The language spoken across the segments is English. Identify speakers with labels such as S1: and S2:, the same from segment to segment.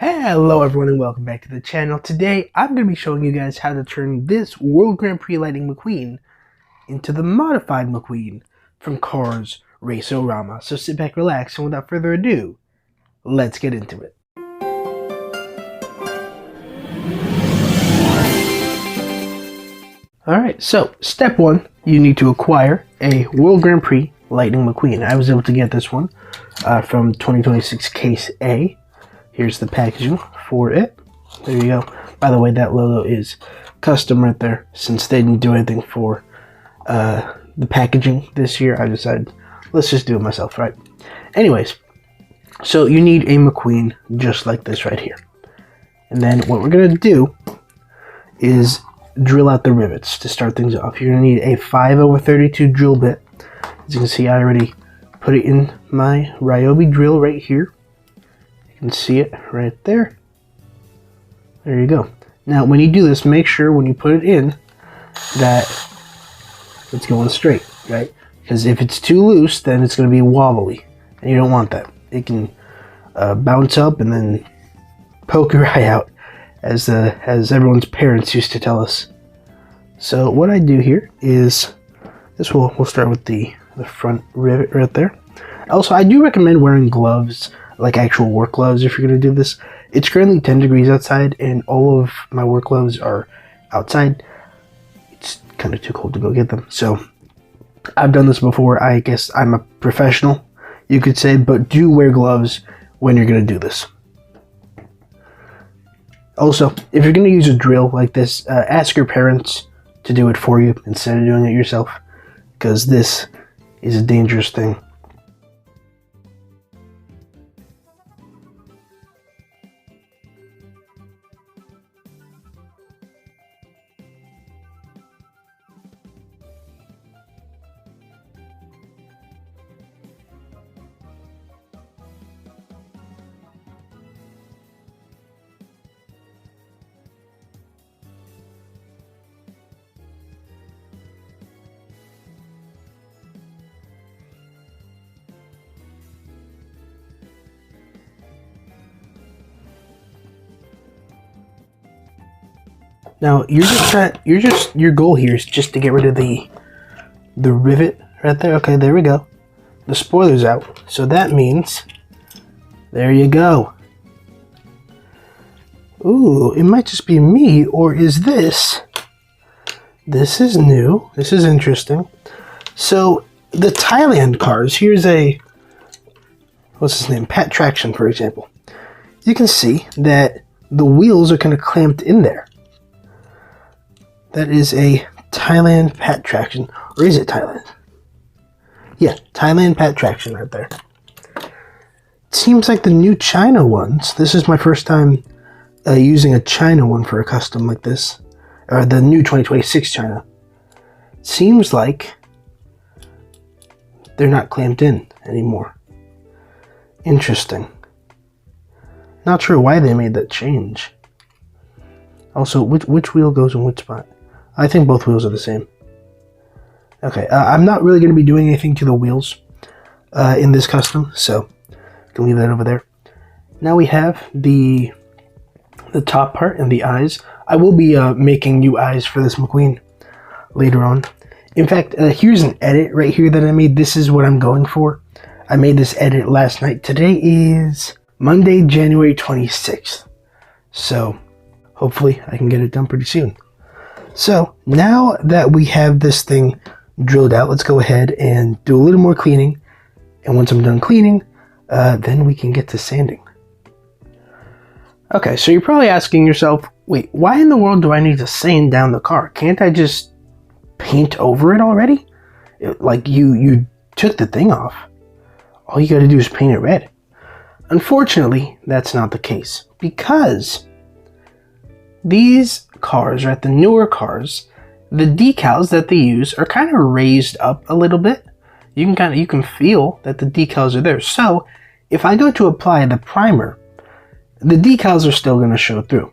S1: Hello everyone and welcome back to the channel. Today I'm going to be showing you guys how to turn this World Grand Prix lighting McQueen into the modified McQueen from Cars Race-O-Rama. So sit back, relax, and without further ado, let's get into it. Alright, so step one, you need to acquire a World Grand Prix Lightning McQueen. I was able to get this one from 2026 Case A. Here's the packaging for it. There you go. By the way, that logo is custom right there. Since they didn't do anything for the packaging this year, I decided, let's just do it myself, right? Anyways, so you need a McQueen just like this right here. And then what we're going to do is drill out the rivets to start things off. You're going to need a 5/32 drill bit. As you can see, I already put it in my Ryobi drill right here. You can see it right there. There you go. Now, when you do this, make sure when you put it in that it's going straight, right? Because if it's too loose, then it's going to be wobbly, and you don't want that. It can bounce up and then poke your eye out, as everyone's parents used to tell us. So what I do here is this. We'll start with the front rivet right there. Also, I do recommend wearing gloves, like actual work gloves, if you're going to do this. It's currently 10 degrees outside, and all of my work gloves are outside. It's kind of too cold to go get them. So I've done this before. I guess I'm a professional, you could say, but do wear gloves when you're going to do this. Also, if you're going to use a drill like this, ask your parents to do it for you instead of doing it yourself, because this is a dangerous thing. Now your goal here is just to get rid of the rivet right there. Okay, there we go. The spoiler's out, so that means there you go. Ooh, it might just be me, or is this? This is new. This is interesting. So the Thailand cars. Here's a, what's his name? Pat Traction, for example. You can see that the wheels are kind of clamped in there. That is a Thailand Pat Traction. Or is it Thailand? Yeah, Thailand Pat Traction right there. It seems like the new China ones. This is my first time using a China one for a custom like this. Or the new 2026 China. Seems like they're not clamped in anymore. Interesting. Not sure why they made that change. Also, which wheel goes in which spot? I think both wheels are the same. Okay, I'm not really going to be doing anything to the wheels in this custom, so I can leave that over there. Now we have the top part and the eyes. I will be making new eyes for this McQueen later on. In fact, here's an edit right here that I made. This is what I'm going for. I made this edit last night. Today is Monday, January 26th. So hopefully I can get it done pretty soon. So now that we have this thing drilled out, let's go ahead and do a little more cleaning. And once I'm done cleaning, then we can get to sanding. Okay, so you're probably asking yourself, wait, why in the world do I need to sand down the car? Can't I just paint over it already? Like you took the thing off. All you gotta do is paint it red. Unfortunately, that's not the case, because these cars, right, the newer cars, the decals that they use are kind of raised up a little bit. You can feel that the decals are there. So if I go to apply the primer, the decals are still going to show through.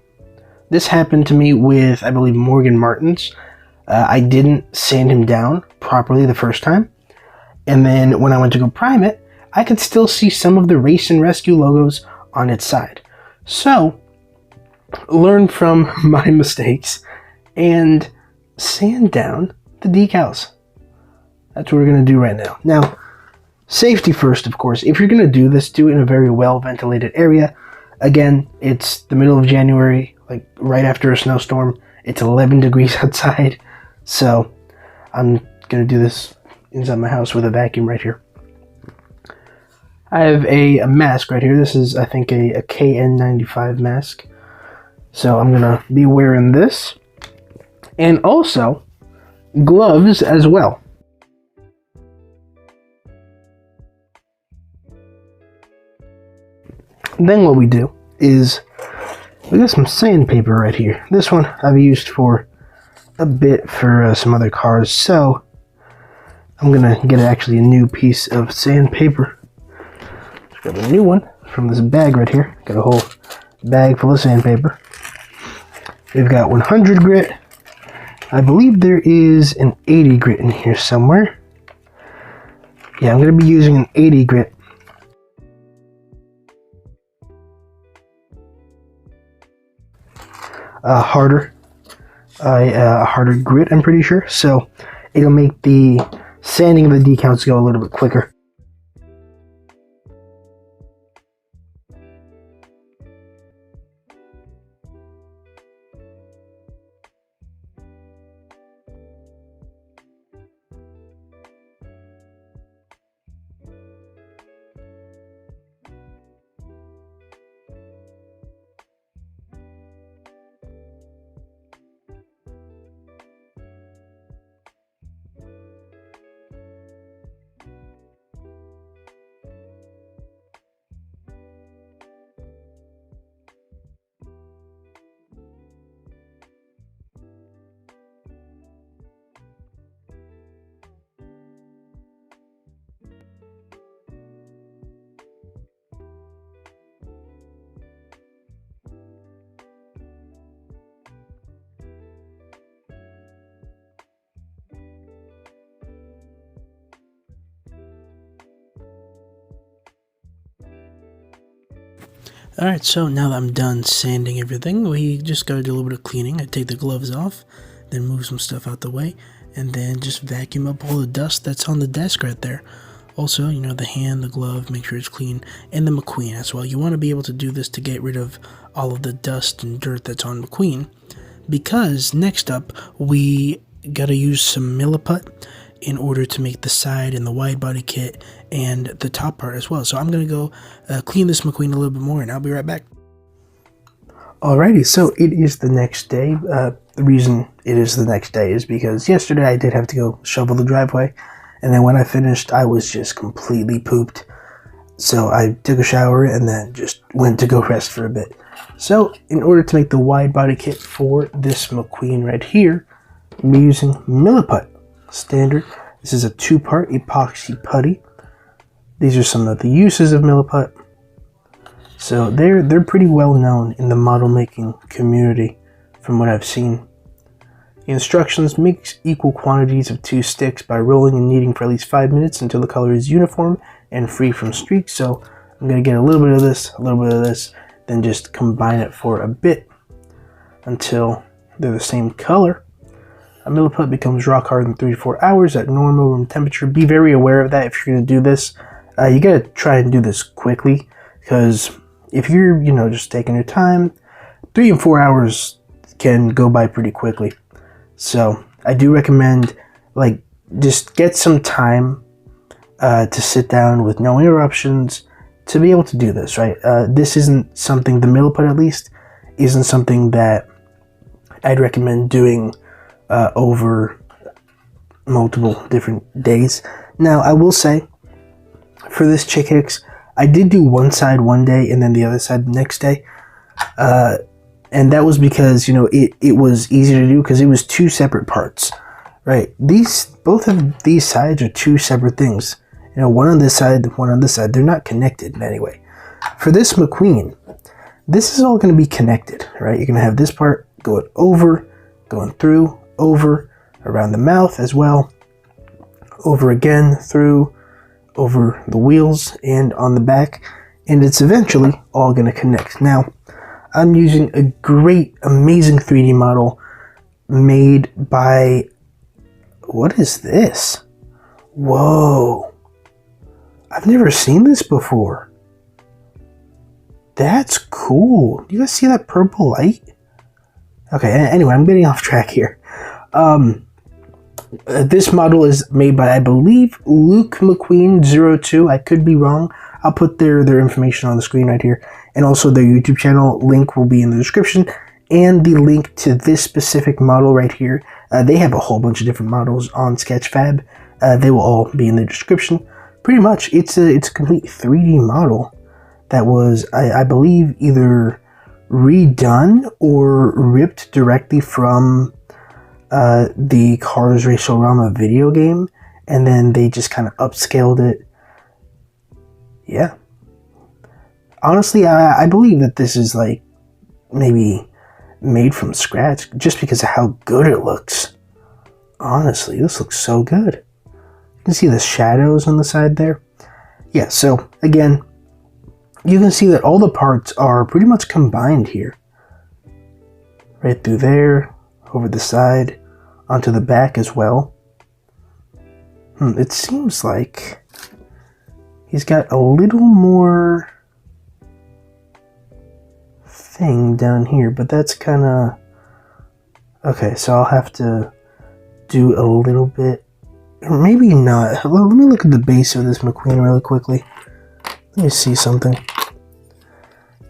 S1: This happened to me with, I believe, Morgan Martin's. I didn't sand him down properly the first time, and then when I went to go prime it, I could still see some of the Race and Rescue logos on its side. So, learn from my mistakes and sand down the decals. That's what we're going to do right now. Now, safety first, of course. If you're going to do this, do it in a very well-ventilated area. Again, it's the middle of January, like right after a snowstorm. It's 11 degrees outside. So, I'm going to do this inside my house with a vacuum right here. I have a mask right here. This is, I think, a KN95 mask. So I'm going to be wearing this. And also, gloves as well. Then what we do is, we got some sandpaper right here. This one I've used for a bit for some other cars. So I'm going to get actually a new piece of sandpaper. Got a new one from this bag right here. Got a whole bag full of sandpaper. We've got 100 grit. I believe there is an 80 grit in here somewhere. Yeah, I'm going to be using an 80 grit. Harder grit, I'm pretty sure. So it'll make the sanding of the decals go a little bit quicker. Alright, so now that I'm done sanding everything, we just gotta do a little bit of cleaning. I take the gloves off, then move some stuff out the way, and then just vacuum up all the dust that's on the desk right there. Also, you know, the hand, the glove, make sure it's clean, and the McQueen as well. You want to be able to do this to get rid of all of the dust and dirt that's on McQueen, because next up, we gotta use some Milliput in order to make the side and the wide body kit and the top part as well. So I'm going to go clean this McQueen a little bit more, and I'll be right back. Alrighty, so it is the next day. The reason it is the next day is because yesterday I did have to go shovel the driveway, and then when I finished, I was just completely pooped. So I took a shower and then just went to go rest for a bit. So in order to make the wide body kit for this McQueen right here, I'm using Milliput standard. This is a 2-part epoxy putty. These are some of the uses of Milliput. So they're pretty well known in the model making community from what I've seen. The instructions: mix equal quantities of 2 sticks by rolling and kneading for at least 5 minutes until the color is uniform and free from streaks. So I'm going to get a little bit of this, a little bit of this, then just combine it for a bit until they're the same color. A Milliput becomes rock hard in 3 to 4 hours at normal room temperature. Be very aware of that if you're going to do this. You got to try and do this quickly, because if you're, just taking your time, 3 and 4 hours can go by pretty quickly. So I do recommend, just get some time to sit down with no interruptions to be able to do this, right? This isn't something, the Milliput at least, isn't something that I'd recommend doing over multiple different days. Now, I will say, for this Chick Hicks, I did do one side one day and then the other side the next day. And that was because, it was easy to do because it was 2 separate parts, right? Both of these sides are 2 separate things. One on this side, one on this side. They're not connected in any way. For this McQueen, this is all going to be connected, right? You're going to have this part going over, going through, over, around the mouth as well, over again, through, over the wheels, and on the back, and it's eventually all going to connect. Now, I'm using a great, amazing 3D model made by, what is this? Whoa. I've never seen this before. That's cool. You guys see that purple light? Okay, anyway, I'm getting off track here. This model is made by, I believe, Luke McQueen 02. I could be wrong. I'll put their information on the screen right here. And also their YouTube channel link will be in the description. And the link to this specific model right here. They have a whole bunch of different models on Sketchfab. They will all be in the description. Pretty much, it's a complete 3D model that was, I believe, either redone or ripped directly from the Cars Race-O-Rama video game, and then they just kind of upscaled it. Yeah. Honestly, I believe that this is like maybe made from scratch just because of how good it looks. Honestly, this looks so good. You can see the shadows on the side there. Yeah, so again, you can see that all the parts are pretty much combined here. Right through there, over the side, onto the back as well. It seems like he's got a little more thing down here, but that's kind of... Okay, so I'll have to do a little bit, or maybe not. Well, let me look at the base of this McQueen really quickly. Let me see something.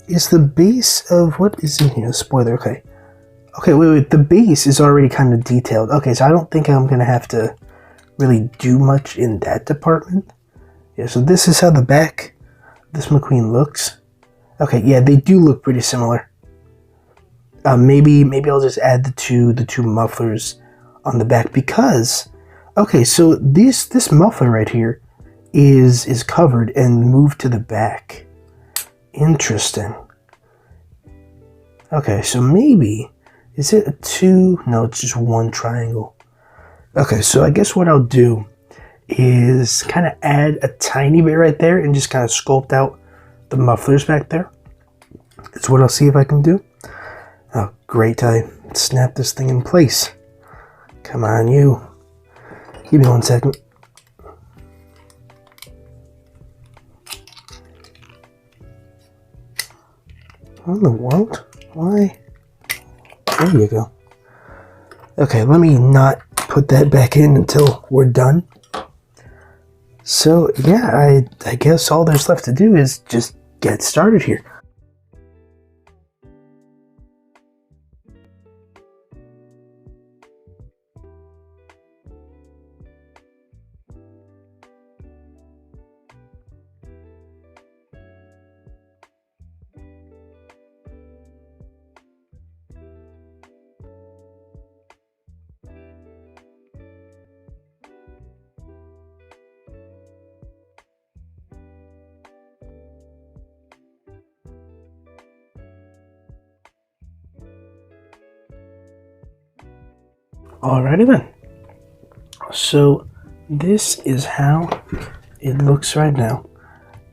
S1: Is the base of... What is in here? Spoiler, okay. Okay, wait, the base is already kind of detailed. Okay, so I don't think I'm going to have to really do much in that department. Yeah, so this is how the back of this McQueen looks. Okay, yeah, they do look pretty similar. Maybe I'll just add the two mufflers on the back because... Okay, so this muffler right here is covered and moved to the back. Interesting. Okay, so maybe... Is it a two? No, it's just one triangle. Okay, so I guess what I'll do is kind of add a tiny bit right there and just kind of sculpt out the mufflers back there. That's what I'll see if I can do. Oh, great. I snapped this thing in place. Come on, you. Give me 1 second. What in the world? Why? There you go. Okay, let me not put that back in until we're done. So, yeah, I guess all there's left to do is just get started here. Alrighty then. So this is how it looks right now.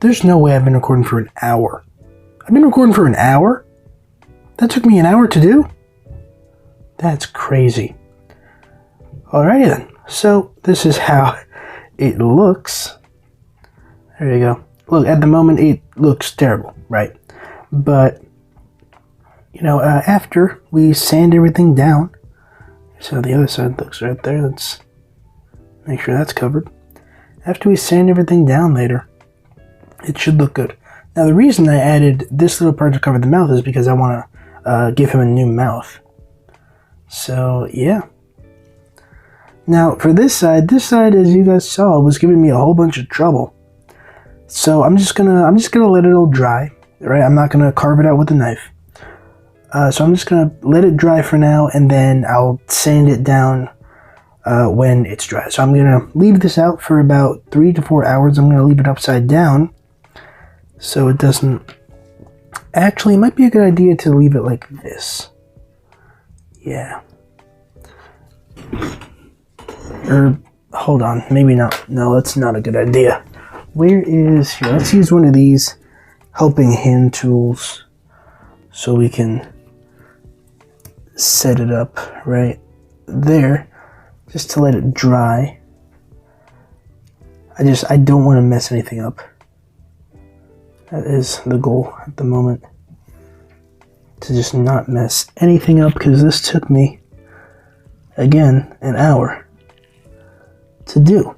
S1: There's no way I've been recording for an hour. I've been recording for an hour? That took me an hour to do? That's crazy. Alrighty then. So this is how it looks. There you go. Look, at the moment it looks terrible, right? But, you know, after we sand everything down, so the other side looks right there. Let's make sure that's covered. After we sand everything down later, it should look good. Now the reason I added this little part to cover the mouth is because I want to give him a new mouth. So yeah. Now for this side as you guys saw was giving me a whole bunch of trouble. So I'm just gonna let it all dry. Right? I'm not gonna carve it out with a knife. So I'm just going to let it dry for now, and then I'll sand it down when it's dry. So I'm going to leave this out for about 3 to 4 hours. I'm going to leave it upside down so it doesn't... Actually, it might be a good idea to leave it like this. Yeah. Or, hold on, maybe not. No, that's not a good idea. Where is... Here, let's use one of these helping hand tools. so we can set it up right there just to let it dry. I don't want to mess anything up. That is the goal at the moment, to just not mess anything up, because this took me, again, an hour to do.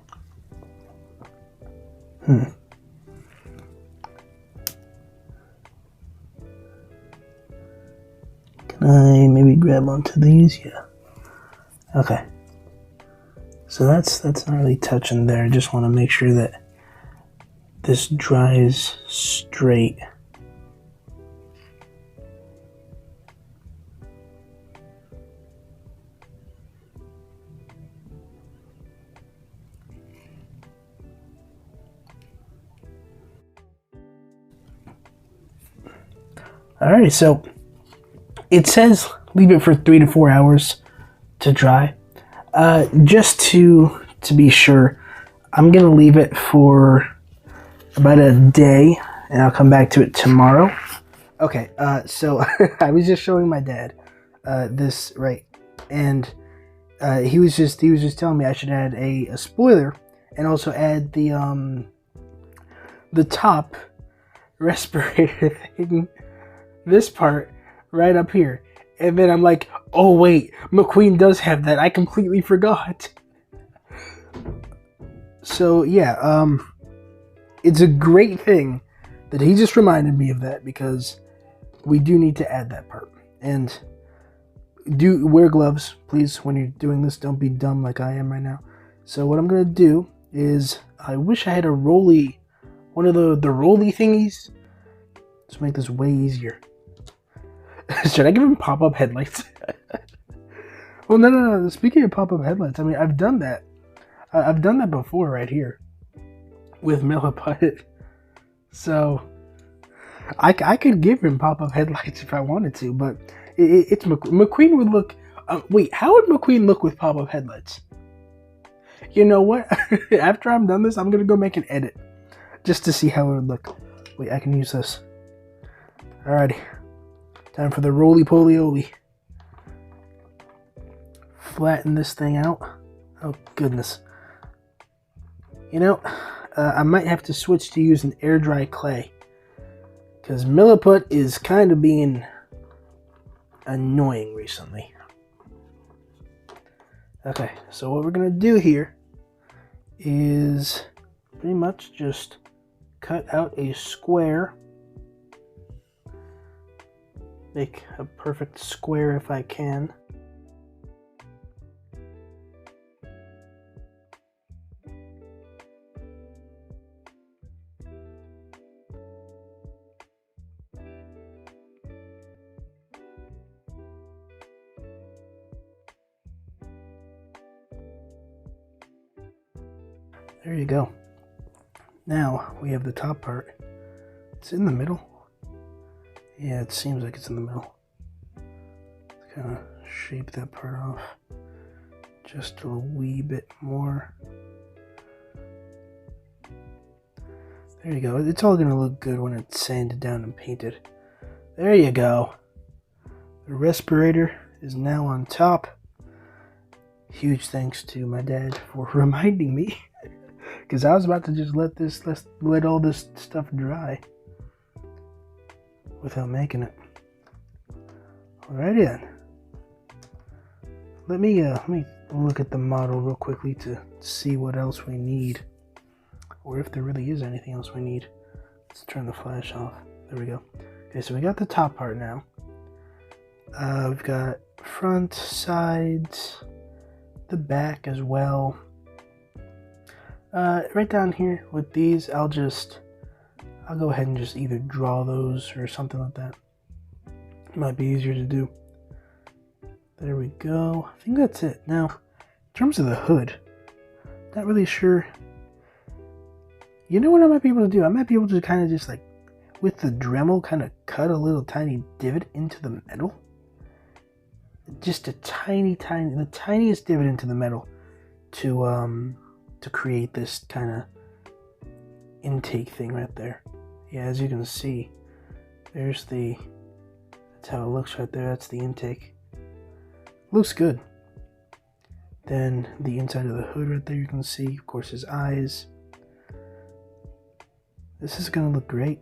S1: Can I maybe grab onto these? Yeah. Okay. So that's not really touching there. I just want to make sure that this dries straight. Alright, so it says leave it for 3 to 4 hours to dry. Just to be sure, I'm gonna leave it for about a day, and I'll come back to it tomorrow. Okay, so I was just showing my dad this, right, and he was just telling me I should add a spoiler and also add the top respirator thing, this part right up here. And then I'm like, oh wait, McQueen does have that. I completely forgot. So yeah, it's a great thing that he just reminded me of that, because we do need to add that part. And do wear gloves, please, when you're doing this. Don't be dumb like I am right now. So what I'm gonna do is, I wish I had a rolly, one of the rolly thingies to make this way easier. Should I give him pop-up headlights? Well, no. Speaking of pop-up headlights, I mean, I've done that. I've done that before right here with Milliput. So I could give him pop-up headlights if I wanted to, but it's McQueen would look. Wait, how would McQueen look with pop-up headlights? You know what? After I'm done this, I'm gonna go make an edit just to see how it would look. Wait, I can use this. Alrighty. Time for the roly-poly-oly. Flatten this thing out. Oh, goodness. You know, I might have to switch to using air dry clay, because Milliput is kind of being annoying recently. Okay, so what we're going to do here is pretty much just cut out a square. Make a perfect square if I can. There you go. Now we have the top part. It's in the middle. Yeah, it seems like it's in the middle. Let's kind of shape that part off just a wee bit more. There you go. It's all going to look good when it's sanded down and painted. There you go. The respirator is now on top. Huge thanks to my dad for reminding me, because I was about to just let all this stuff dry without making it. Alrighty then. Let me look at the model real quickly to see what else we need, or if there really is anything else we need. Let's turn the flash off. There we go. Okay, so we got the top part now. We've got front, sides, the back as well. Right down here with these, I'll go ahead and just either draw those or something like that. Might be easier to do. There we go. I think that's it. Now, in terms of the hood, not really sure. You know what I might be able to do? I might be able to kind of just like, with the Dremel, kind of cut a little tiny divot into the metal. Just a the tiniest divot into the metal to create this kind of intake thing right there. Yeah, as you can see, there's the That's how it looks right there. That's the intake. Looks good. Then the inside of the hood right there, you can see, of course, his eyes. This is gonna look great.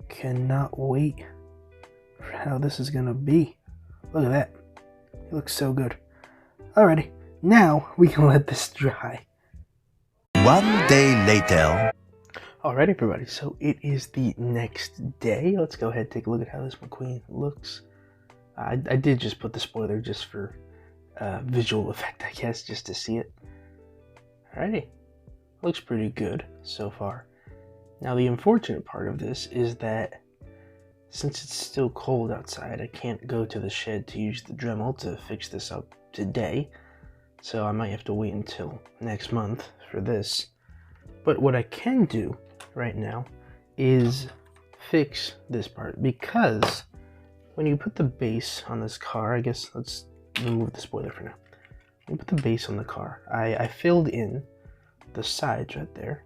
S1: Cannot wait for how this is gonna be. Look at that. It looks so good. Alrighty, now we can let this dry.
S2: 1 day later.
S1: Alright everybody, so it is the next day. Let's go ahead and take a look at how this McQueen looks. I did just put the spoiler just for visual effect, I guess, just to see it. Alrighty, looks pretty good so far. Now the unfortunate part of this is that since it's still cold outside, I can't go to the shed to use the Dremel to fix this up today. So I might have to wait until next month for this. But what I can do right now is fix this part, because when you put the base on this car, I guess let's remove the spoiler for now. When you put the base on the car, I filled in the sides right there.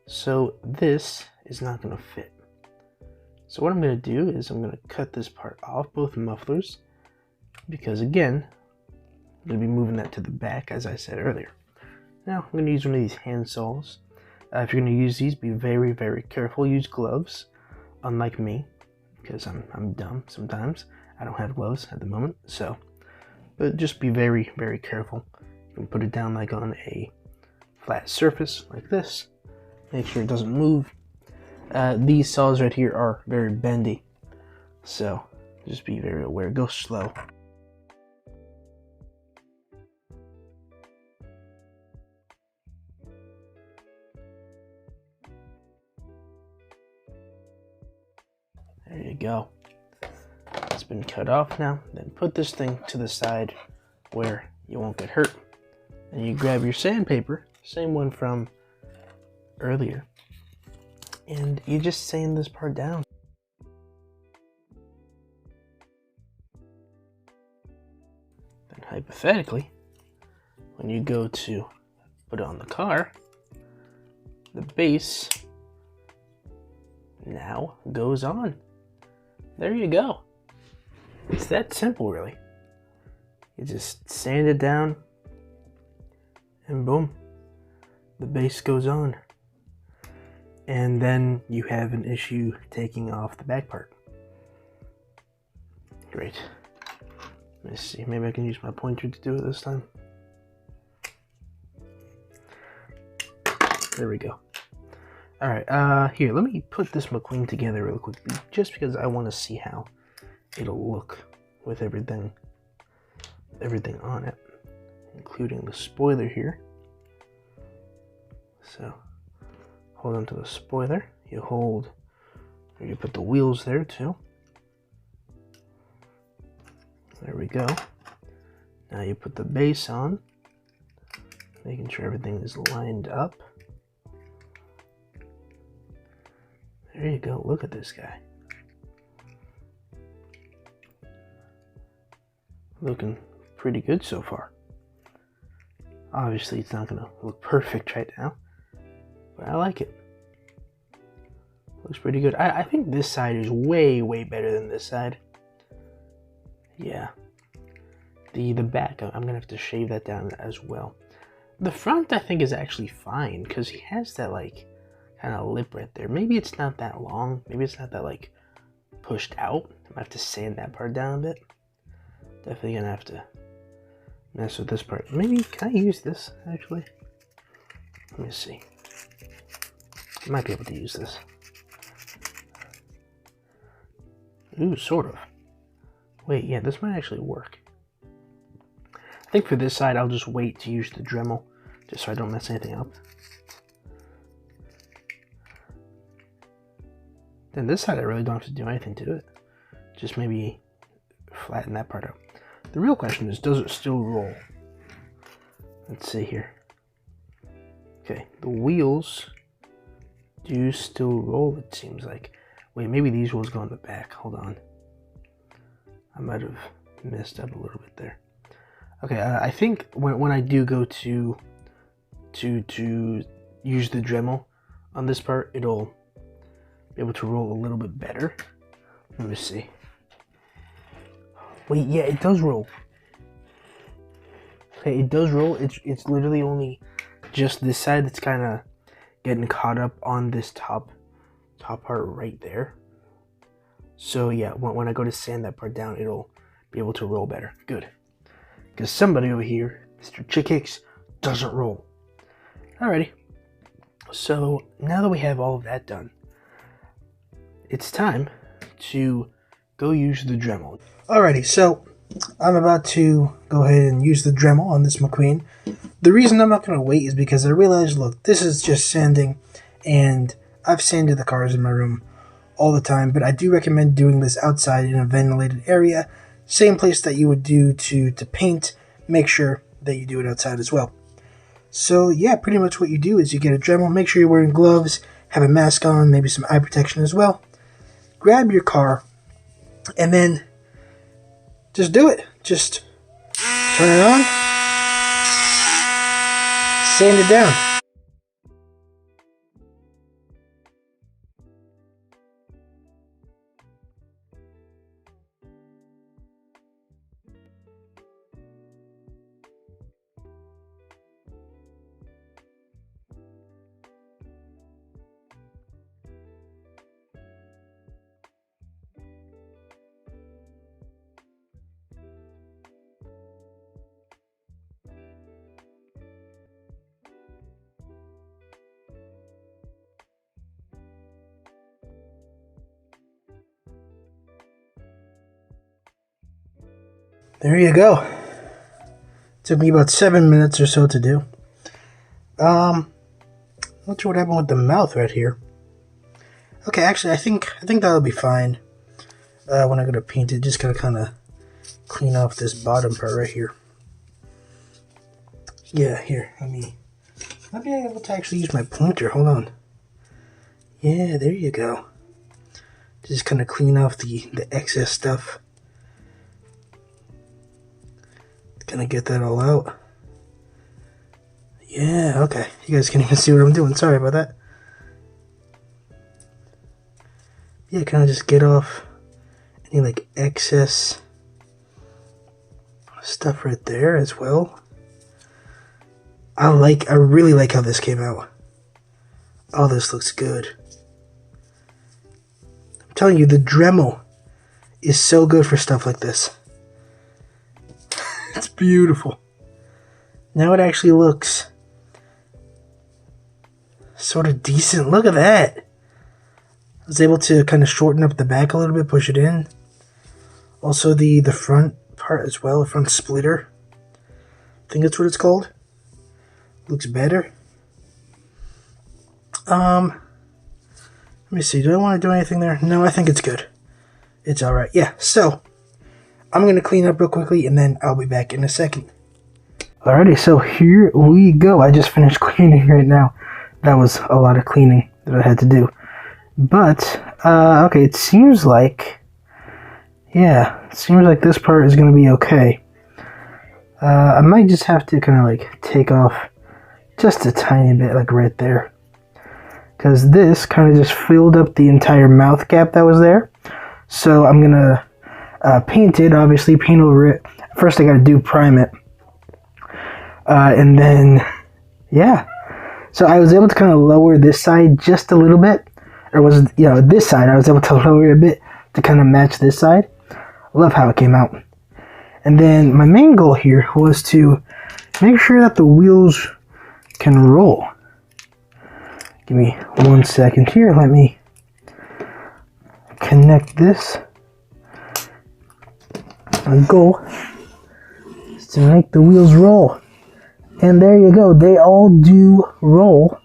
S1: So this is not going to fit. So what I'm going to do is I'm going to cut this part off, both mufflers, because again, I'm going to be moving that to the back as I said earlier. Now I'm going to use one of these hand saws. If you're going to use these, be very, very careful. Use gloves, unlike me, because I'm dumb sometimes. I don't have gloves at the moment, so. But just be very, very careful. You can put it down like on a flat surface like this. Make sure it doesn't move. These saws right here are very bendy, so just be very aware. Go slow. There you go. It's been cut off now. Then put this thing to the side where you won't get hurt. And you grab your sandpaper, same one from earlier, and you just sand this part down. Then hypothetically, when you go to put it on the car, the base now goes on. There you go. It's that simple, really. You just sand it down and boom, the base goes on. And then you have an issue taking off the back part. Great. Let's see, maybe I can use my pointer to do it this time. There we go. Alright, here, let me put this McQueen together real quickly, just because I want to see how it'll look with everything on it, including the spoiler here. So, hold on to the spoiler. You put the wheels there too. There we go. Now you put the base on, making sure everything is lined up. There you go, look at this guy. Looking pretty good so far. Obviously it's not gonna look perfect right now, but I like it. Looks pretty good. I think this side is way, way better than this side. Yeah. The back, I'm gonna have to shave that down as well. The front I think is actually fine, because he has that like kind of lip right there. Maybe it's not that long. Maybe it's not that like pushed out. I might have to sand that part down a bit. Definitely gonna have to mess with this part. Maybe, can I use this actually? Let me see. I might be able to use this. Ooh, sort of. Wait, yeah, this might actually work. I think for this side, I'll just wait to use the Dremel, just so I don't mess anything up. Then this side, I really don't have to do anything to it. Just maybe flatten that part out. The real question is, does it still roll? Let's see here. Okay, the wheels do still roll, it seems like. Wait, maybe these wheels go on the back. Hold on. I might have messed up a little bit there. Okay, I think when I do go to use the Dremel on this part, it'll be able to roll a little bit better. Let me see. Wait, yeah, it does roll. Okay, it does roll. It's literally only just this side that's kind of getting caught up on this top part right there. So yeah, when I go to sand that part down, it'll be able to roll better. Good. Because somebody over here, Mr. Chick Hicks, doesn't roll. Alrighty. So now that we have all of that done, it's time to go use the Dremel. Alrighty, so I'm about to go ahead and use the Dremel on this McQueen. The reason I'm not going to wait is because I realized, look, this is just sanding, and I've sanded the cars in my room all the time, but I do recommend doing this outside in a ventilated area. Same place that you would do to paint. Make sure that you do it outside as well. So yeah, pretty much what you do is you get a Dremel, make sure you're wearing gloves, have a mask on, maybe some eye protection as well. Grab your car, and then just do it. Just turn it on, sand it down. There you go. Took me about 7 minutes or so to do. Not sure what happened with the mouth right here. Okay, actually, I think that'll be fine. When I go to paint it, just gotta kind of clean off this bottom part right here. Yeah, here. Let me be able to actually use my pointer. Hold on. Yeah, there you go. Just kind of clean off the excess stuff. Gonna get that all out. Yeah, okay. You guys can't even see what I'm doing. Sorry about that. Yeah, kind of just get off any like excess stuff right there as well. I really like how this came out. Oh, this looks good. I'm telling you, the Dremel is so good for stuff like this. It's beautiful. Now it actually looks sort of decent. Look at that. I was able to kind of shorten up the back a little bit, push it in. Also the front part as well, the front splitter. I think that's what it's called. Looks better. Let me see. Do I want to do anything there? No, I think it's good. It's alright. Yeah, so I'm going to clean up real quickly, and then I'll be back in a second. Alrighty, so here we go. I just finished cleaning right now. That was a lot of cleaning that I had to do. But, okay, it seems like this part is going to be okay. I might just have to kind of like take off just a tiny bit, like right there. Because this kind of just filled up the entire mouth gap that was there. So I'm going to paint it, obviously, paint over it. First I got to prime it. And then, yeah. So I was able to kind of lower this side just a little bit. Or was, this side, I was able to lower it a bit to kind of match this side. Love how it came out. And then my main goal here was to make sure that the wheels can roll. Give me 1 second here. Let me connect this. My goal is to make the wheels roll. And there you go. They all do roll.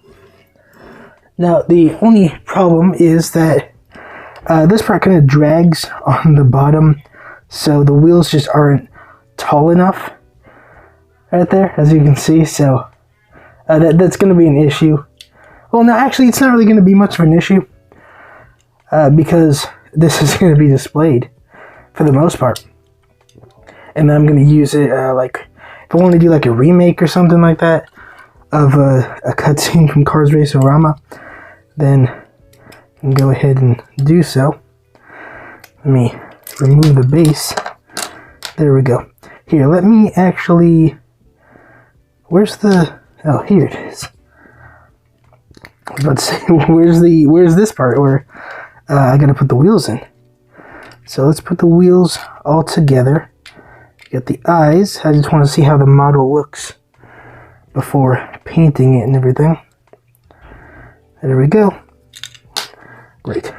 S1: Now, the only problem is that this part kind of drags on the bottom, so the wheels just aren't tall enough right there, as you can see. So that's going to be an issue. Well, no, actually, it's not really going to be much of an issue because this is going to be displayed for the most part. And I'm going to use it like if I want to do like a remake or something like that of a cutscene from Cars Race-O-Rama, then I can go ahead and do so. Let me remove the base There we go. Here, let me actually... Where's the... Oh, here it is. I was about to say, where's this part where I gotta put the wheels in? So let's put the wheels all together. Get the eyes. I just want to see how the model looks before painting it and everything. There we go. Great.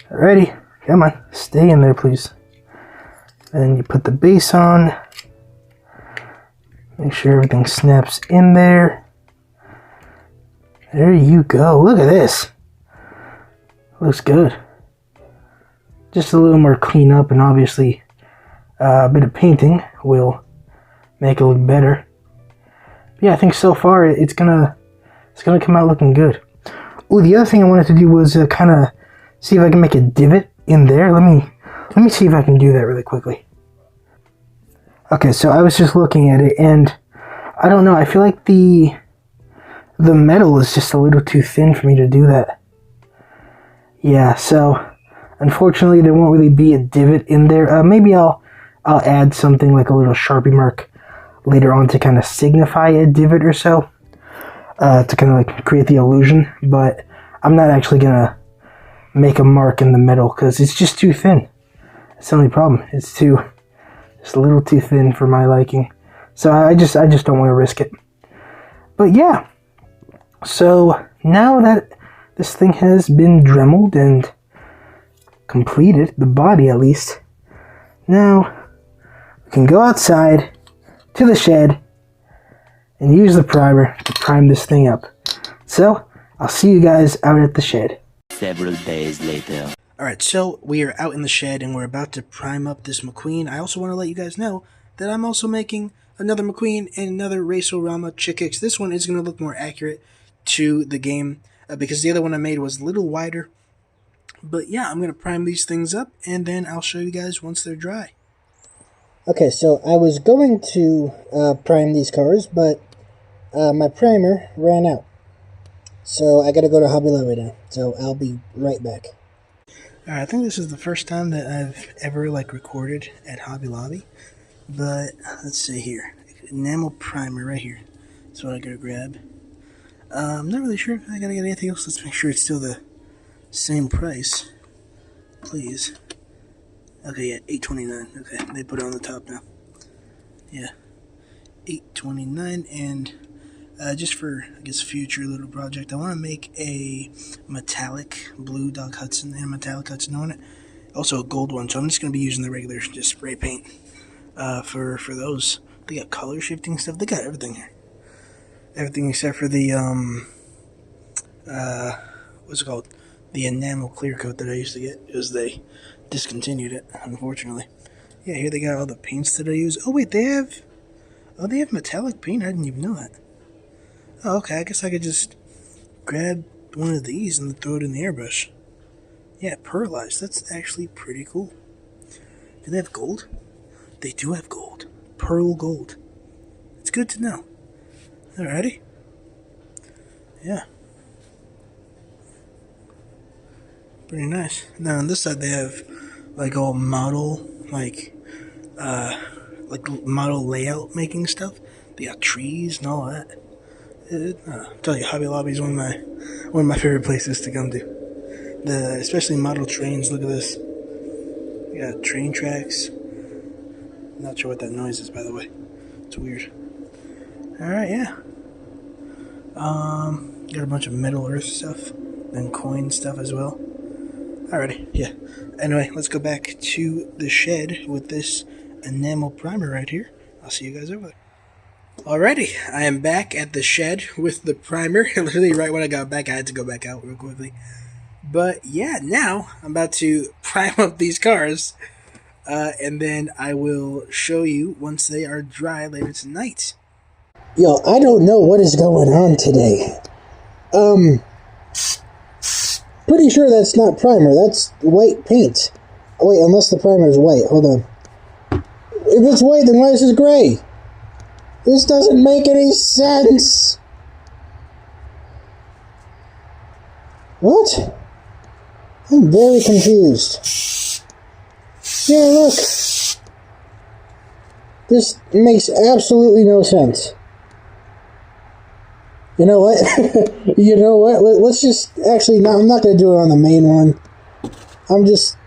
S1: Alrighty, come on, stay in there, please. And you put the base on. Make sure everything snaps in there. There you go. Look at this. Looks good. Just a little more cleanup, and obviously a bit of painting will make it look better. Yeah, I think so far it's gonna come out looking good. Oh, the other thing I wanted to do was kind of see if I can make a divot in there. Let me see if I can do that really quickly. Okay, so I was just looking at it, and I don't know. I feel like the metal is just a little too thin for me to do that. Yeah, so unfortunately there won't really be a divot in there. Maybe I'll add something like a little Sharpie mark later on to kind of signify a divot or so, to kind of like create the illusion. But I'm not actually gonna make a mark in the metal because it's just too thin. That's the only problem. It's a little too thin for my liking. So I just don't want to risk it. But yeah. So now that this thing has been dremeled and completed, the body at least, now we can go outside to the shed and use the primer to prime this thing up. So I'll see you guys out at the shed.
S2: Several days later.
S1: Alright, so we are out in the shed and we're about to prime up this McQueen. I also want to let you guys know that I'm also making another McQueen and another Race-O-Rama Chick Kicks. This one is going to look more accurate to the game because the other one I made was a little wider. But yeah, I'm going to prime these things up and then I'll show you guys once they're dry. Okay, so I was going to prime these cars, but my primer ran out. So I got to go to Hobby Lobby now. So I'll be right back. Alright, I think this is the first time that I've ever recorded at Hobby Lobby. But let's see here. Enamel primer right here. That's what I gotta grab. I'm not really sure if I gotta get anything else. Let's make sure it's still the same price. Please. Okay, yeah, $8.29. Okay, they put it on the top now. Yeah. $8.29, and just for, I guess, future little project, I want to make a metallic blue Doc Hudson and metallic Hudson on it. Also a gold one, so I'm just going to be using the regular just spray paint for those. They got color shifting stuff. They got everything here. Everything except for the, what's it called? The enamel clear coat that I used to get, because they discontinued it, unfortunately. Yeah, here they got all the paints that I use. Oh, wait, they have metallic paint? I didn't even know that. Oh, okay, I guess I could just grab one of these and throw it in the airbrush. Yeah, pearlized. That's actually pretty cool. Do they have gold? They do have gold. Pearl gold. It's good to know. Alrighty. Yeah. Pretty nice. Now on this side they have all model, model layout making stuff. They got trees and all that. I'll tell you, Hobby Lobby is one of my favorite places to come to. Especially model trains. Look at this. You got train tracks. Not sure what that noise is, by the way. It's weird. Alright, yeah. Got a bunch of Metal Earth stuff and coin stuff as well. Alrighty, yeah. Anyway, let's go back to the shed with this enamel primer right here. I'll see you guys over there. Alrighty, I am back at the shed with the primer. Literally right when I got back, I had to go back out real quickly. But yeah, now I'm about to prime up these cars. And then I will show you once they are dry later tonight. Yo, I don't know what is going on today. Pretty sure that's not primer. That's white paint. Oh, wait, unless the primer is white. Hold on. If it's white, then why is this gray? This doesn't make any sense. What? I'm very confused. Yeah, look. This makes absolutely no sense. You know what? You know what? Let's just... Actually, no, I'm not going to do it on the main one. I'm just...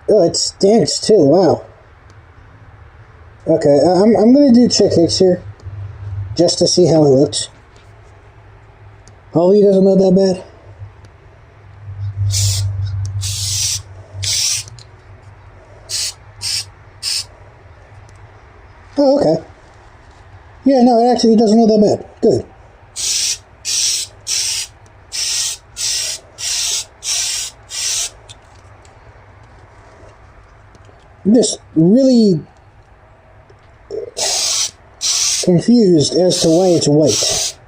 S1: Oh, it stinks too. Wow. Okay, I'm going to do chick hicks here. Just to see how it looks. Hopefully it doesn't look that bad. Oh, okay. Yeah, no, it actually doesn't look that bad. Good. I'm just really confused as to why it's white.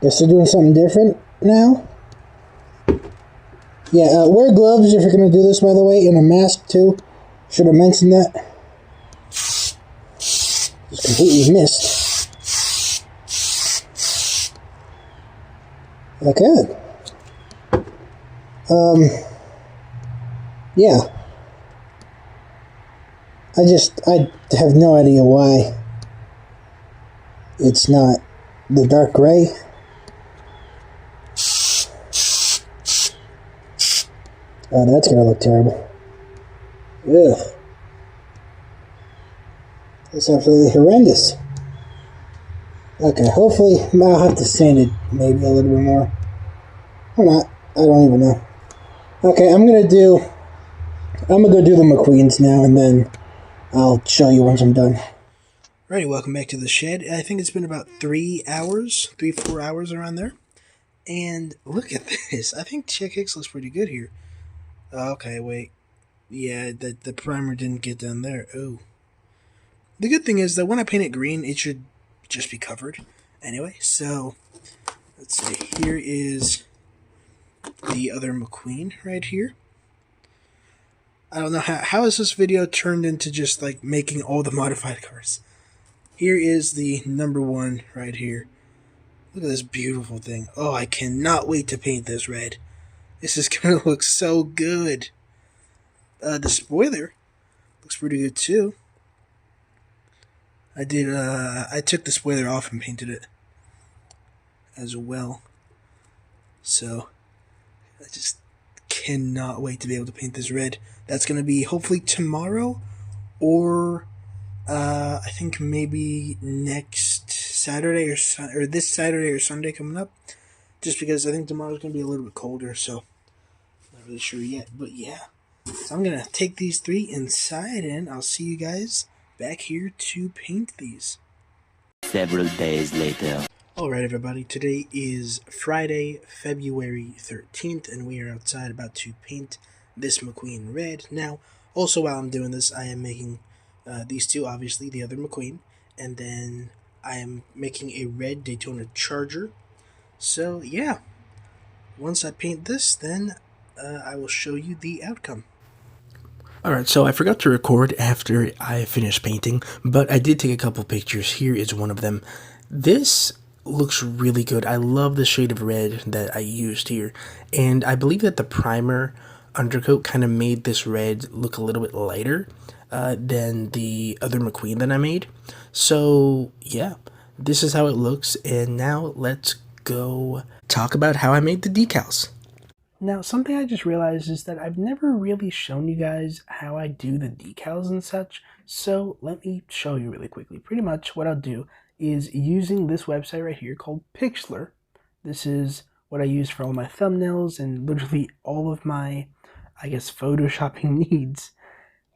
S1: Guess they're doing something different now? Yeah, wear gloves if you're going to do this, by the way, and a mask too. Should have mentioned that. Just completely missed. Okay. Yeah. I have no idea why it's not the dark gray. Oh, that's gonna look terrible. Ugh. That's absolutely horrendous. Okay, hopefully I'll have to sand it maybe a little bit more. Or not. I don't even know. Okay, I'm gonna go do the McQueens now, and then I'll show you once I'm done. Alrighty, welcome back to the shed. I think it's been about 4 hours around there. And look at this. I think Chick Hicks looks pretty good here. Okay, wait. Yeah, the primer didn't get down there. Oh. The good thing is that when I paint it green, it should just be covered. Anyway, so let's see. Here is the other McQueen right here. I don't know how is this video turned into just like making all the modified cars. Here is the number one right here. Look at this beautiful thing. Oh, I cannot wait to paint this red. This is going to look so good. The spoiler looks pretty good too. I took the spoiler off and painted it as well. So, I just cannot wait to be able to paint this red. That's going to be hopefully tomorrow, or I think maybe next Saturday or this Saturday or Sunday coming up. Just because I think tomorrow's going to be a little bit colder, so not really sure yet. But yeah, so I'm going to take these three inside, and I'll see you guys back here to paint these.
S2: Several days later.
S1: Alright everybody, today is Friday, February 13th, and we are outside about to paint this McQueen red. Now, also while I'm doing this, I am making these two, obviously, the other McQueen, and then I am making a red Daytona Charger. So, yeah, once I paint this, then I will show you the outcome. Alright, so I forgot to record after I finished painting, but I did take a couple pictures. Here is one of them. This looks really good. I love the shade of red that I used here, and I believe that the primer undercoat kind of made this red look a little bit lighter than the other McQueen that I made. So, yeah, this is how it looks, and now let's go talk about how I made the decals. Now, something I just realized is that I've never really shown you guys how I do the decals and such, so let me show you really quickly. Pretty much what I'll do is using this website right here called Pixlr. This is what I use for all my thumbnails and literally all of my, I guess, photoshopping needs.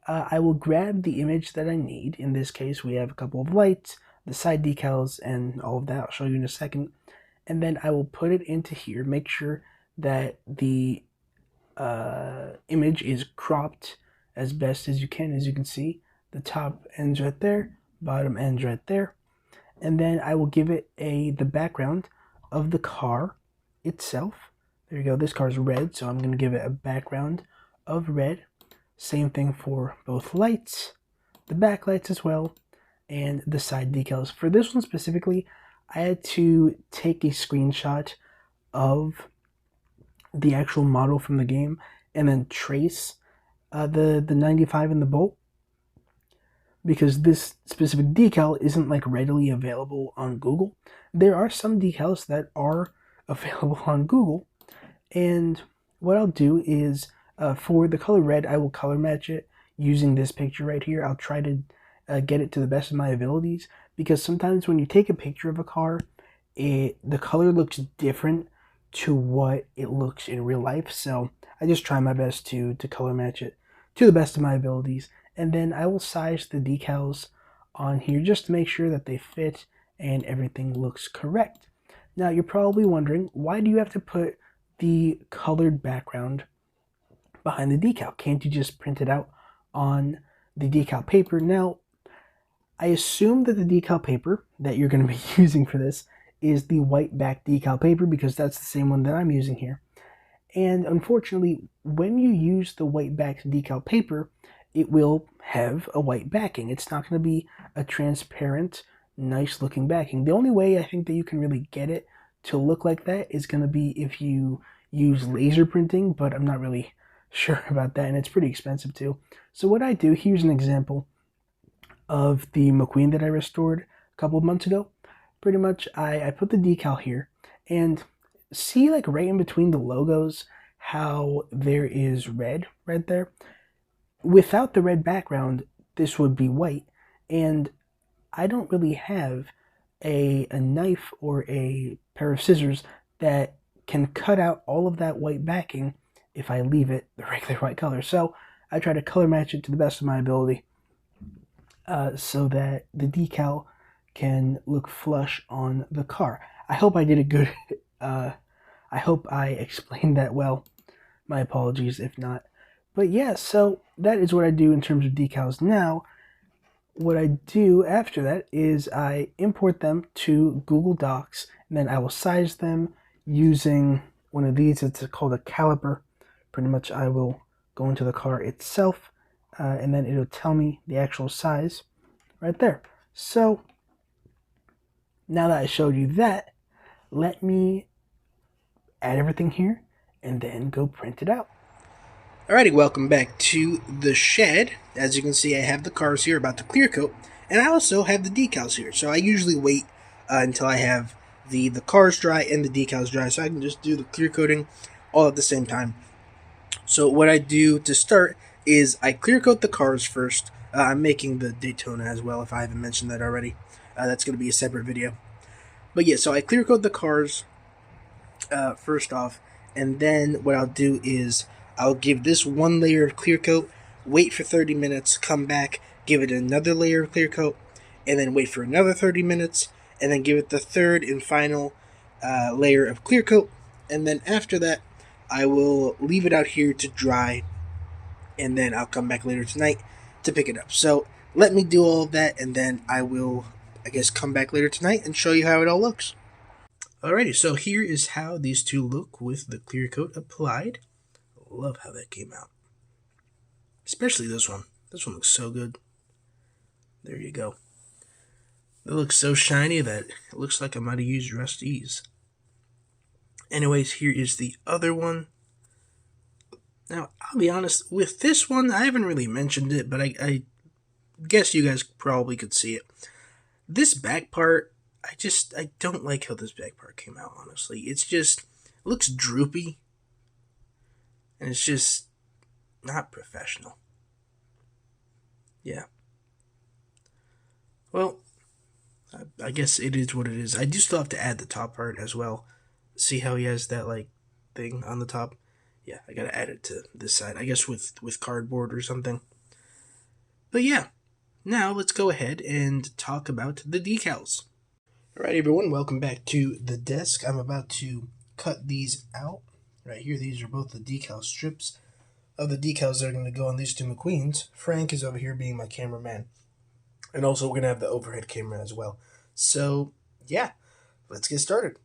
S1: I will grab the image that I need. In this case, we have a couple of lights, the side decals, and all of that. I'll show you in a second. And then I will put it into here, make sure that the image is cropped as best as you can. As you can see, the top ends right there, bottom ends right there. And then I will give it the background of the car itself. There you go, this car is red, so I'm going to give it a background of red. Same thing for both lights, the back lights as well, and the side decals. For this one specifically, I had to take a screenshot of the actual model from the game and then trace the 95 in the bolt. because this specific decal isn't like readily available on Google. There are some decals that are available on Google, and what I'll do is for the color red, I will color match it using this picture right here. I'll try to get it to the best of my abilities, because sometimes when you take a picture of a car, the color looks different to what it looks in real life. So I just try my best to color match it to the best of my abilities, and then I will size the decals on here just to make sure that they fit and everything looks correct. Now you're probably wondering, why do you have to put the colored background behind the decal? Can't you just print it out on the decal paper? Now, I assume that the decal paper that you're going to be using for this is the white back decal paper, because that's the same one that I'm using here. And unfortunately, when you use the white back decal paper, it will have a white backing. It's not going to be a transparent, nice looking backing. The only way I think that you can really get it to look like that is going to be if you use laser printing, but I'm not really sure about that, and it's pretty expensive too. So what I do, here's an example of the McQueen that I restored a couple of months ago. Pretty much I put the decal here, and see, like right in between the logos, how there is red right there. Without the red background, this would be white, and I don't really have a knife or a pair of scissors that can cut out all of that white backing if I leave it the regular white color. So I try to color match it to the best of my ability, so that the decal can look flush on the car. I hope I did a good, I hope I explained that well. My apologies if not. But yeah, so that is what I do in terms of decals. Now, what I do after that is I import them to Google Docs, and then I will size them using one of these. It's called a caliper. Pretty much I will go into the car itself, and then it'll tell me the actual size right there. So now that I showed you that, let me add everything here and then go print it out. Alrighty, welcome back to the shed. As you can see, I have the cars here about to clear coat, and I also have the decals here. So I usually wait until I have the cars dry and the decals dry, so I can just do the clear coating all at the same time. So what I do to start is I clear coat the cars first. I'm making the Daytona as well, if I haven't mentioned that already. That's going to be a separate video. But yeah, so I clear coat the cars first off, and then what I'll do is I'll give this one layer of clear coat, wait for 30 minutes, come back, give it another layer of clear coat, and then wait for another 30 minutes, and then give it the third and final layer of clear coat, and then after that I will leave it out here to dry, and then I'll come back later tonight to pick it up. So let me do all of that, and then I will, I guess, come back later tonight and show you how it all looks. Alrighty, so here is how these two look with the clear coat applied. Love how that came out. Especially this one. This one looks so good. There you go. It looks so shiny that it looks like I might have used Rusty's. Anyways, here is the other one. Now, I'll be honest, with this one, I haven't really mentioned it, but I guess you guys probably could see it. This back part, I don't like how this back part came out, honestly. It's just, it looks droopy. And it's just not professional. Yeah. Well, I guess it is what it is. I do still have to add the top part as well. See how he has that, like, thing on the top? Yeah, I gotta add it to this side. I guess with cardboard or something. But yeah, now let's go ahead and talk about the decals. Alright everyone, welcome back to the desk. I'm about to cut these out. Right here, these are both the decal strips of the decals that are going to go on these two McQueens. Frank is over here being my cameraman. And also, we're going to have the overhead camera as well. So, yeah, let's get started.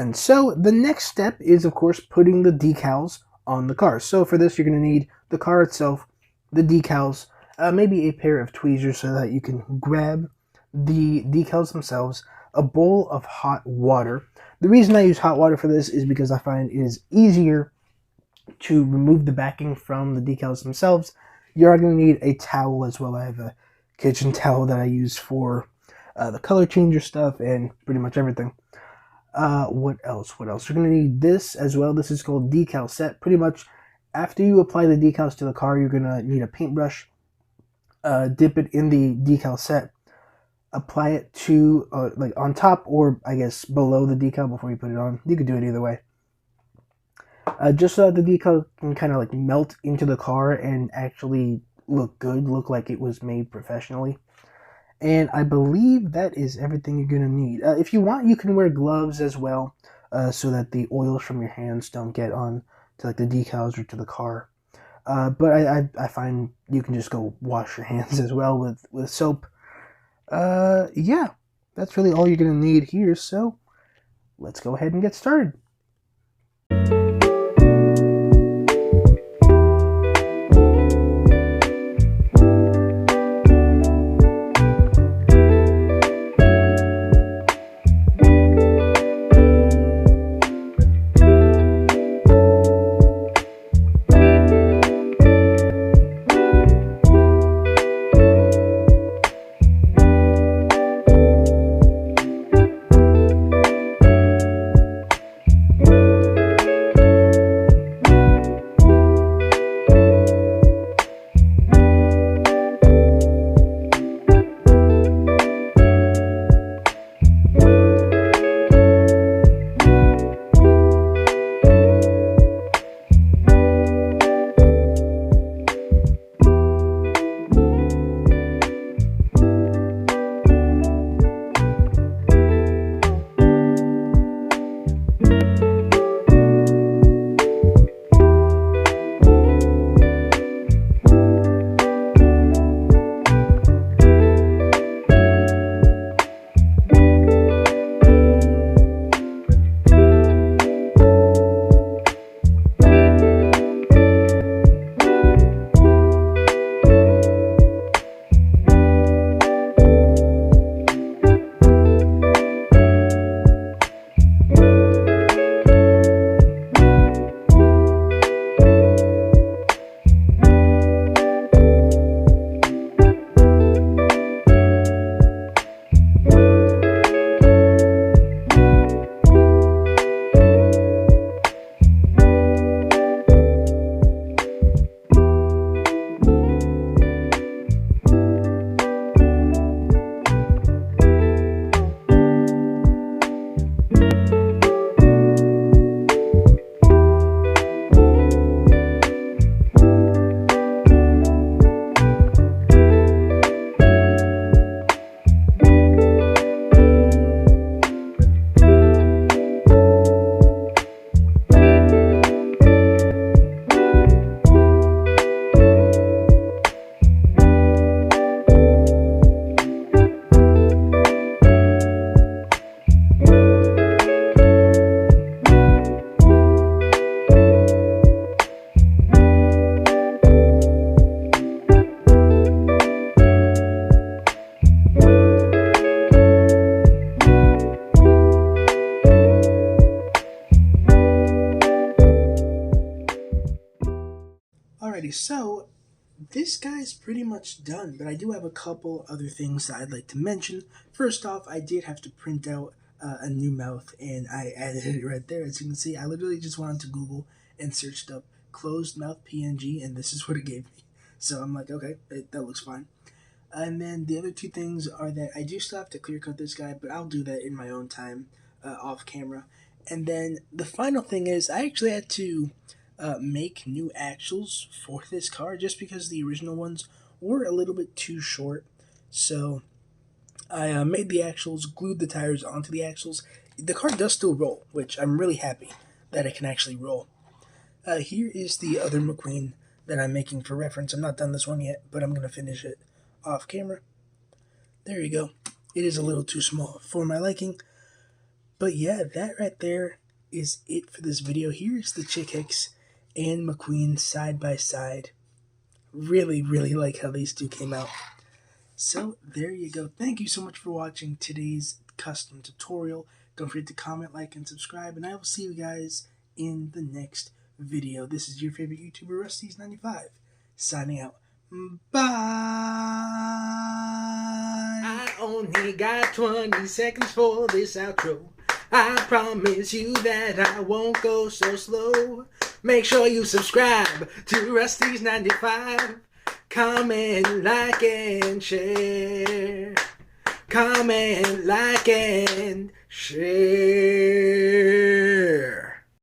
S1: done. So the next step is, of course, putting the decals on the car. So for this, you're going to need the car itself, the decals, maybe a pair of tweezers so that you can grab the decals themselves, a bowl of hot water. The reason I use hot water for this is because I find it is easier to remove the backing from the decals themselves. You're going to need a towel as well. I have a kitchen towel that I use for the color changer stuff and pretty much everything. What else? You're going to need this as well. This is called decal set. Pretty much after you apply the decals to the car, you're going to need a paintbrush. Dip it in the decal set. Apply it to like on top or I guess below the decal before you put it on. You could do it either way. Just so that the decal can kind of like melt into the car and actually look good, look like it was made professionally. And I believe that is everything you're going to need. If you want, you can wear gloves as well, so that the oils from your hands don't get on to like the decals or to the car. But I find you can just go wash your hands as well with soap. Yeah, that's really all you're going to need here. So let's go ahead and get started. Alrighty, so this guy's pretty much done, but I do have a couple other things that I'd like to mention. First off, I did have to print out a new mouth, and I added it right there. As you can see, I literally just went to Google and searched up closed mouth PNG, and this is what it gave me. So I'm like, okay, that looks fine. And then the other two things are that I do still have to clear cut this guy, but I'll do that in my own time, off camera. And then the final thing is I actually had to make new axles for this car just because the original ones were a little bit too short. So I made the axles, glued the tires onto the axles. The car does still roll, which I'm really happy that it can actually roll. Here is the other McQueen that I'm making for reference. I'm not done this one yet, but I'm going to finish it off camera. There you go. It is a little too small for my liking, But yeah, that right there is it for this video. Here's the Chick Hicks and McQueen side by side. Really, really like how these two came out. So there you go. Thank you so much for watching today's custom tutorial. Don't forget to comment, like, and subscribe, and I will see you guys in the next video. This is your favorite YouTuber, Rusty's95, signing out. Bye! I only got 20 seconds for this outro. I promise you that I won't go so slow. Make sure you subscribe to Rusty's95. Comment, like, and share. Comment, like, and share.